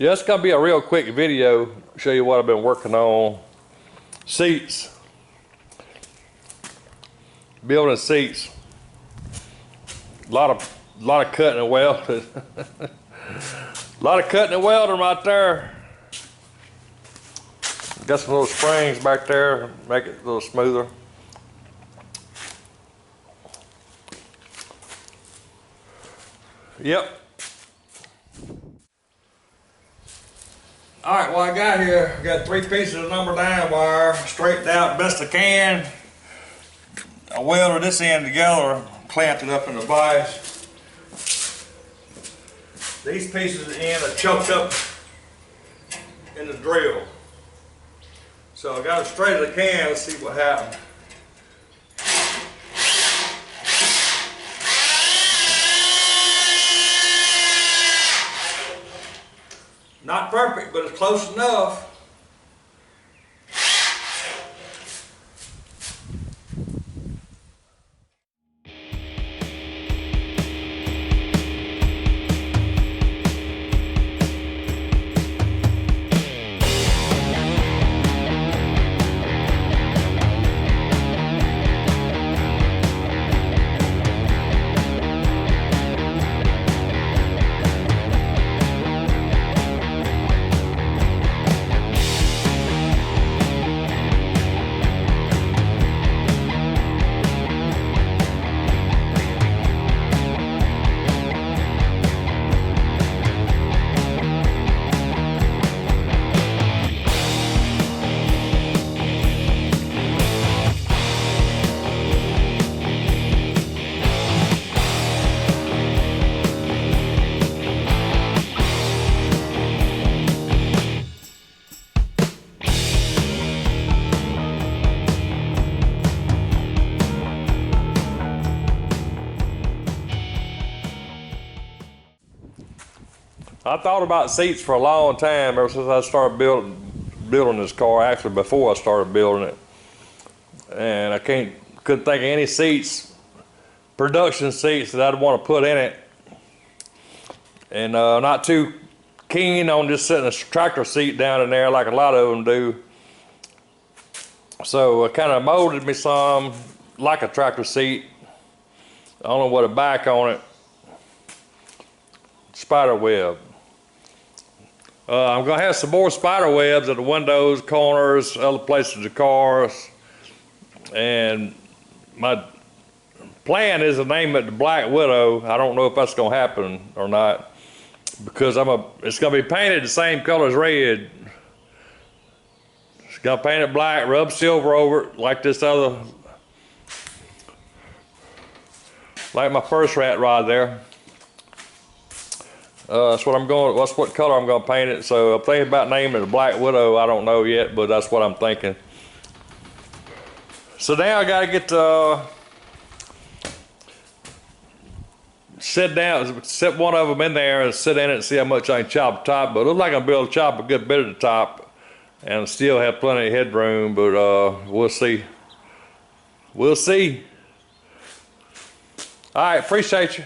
Yeah, it's gonna be a real quick video. Show you what I've been working on. Seats. Building seats. A lot of cutting and welding. A lot of cutting and welding right there. Got some little springs back there, make it a little smoother. Yep. All right, well I got here, got 3 pieces of number 9 wire, straightened out best I can. I welded this end together, clamped it up in the vise. These pieces of the end are choked up in the drill. So I got it straight as I can, let's see what happens. Not perfect, but it's close enough. I thought about seats for a long time ever since I started building this car, actually before I started building it. And I couldn't think of any seats, production seats that I'd want to put in it. And not too keen on just setting a tractor seat down in there like a lot of them do. So I kind of molded me some like a tractor seat. I don't know what a back on it. Spider web. I'm gonna have some more spider webs at the windows, corners, other places of the cars. And my plan is to name it the Black Widow. I don't know if that's gonna happen or not, because it's gonna be painted the same color as red. It's gonna paint it black, rub silver over it like this other, like my first rat rod there. That's what color I'm gonna paint it. So I'm thinking about naming it the Black Widow. I don't know yet, but that's what I'm thinking. So now I gotta get sit down, set one of them in there and sit in it and see how much I can chop the top. But it looks like I'm able to chop a good bit of the top and still have plenty of headroom, but we'll see. We'll see. All right, appreciate you.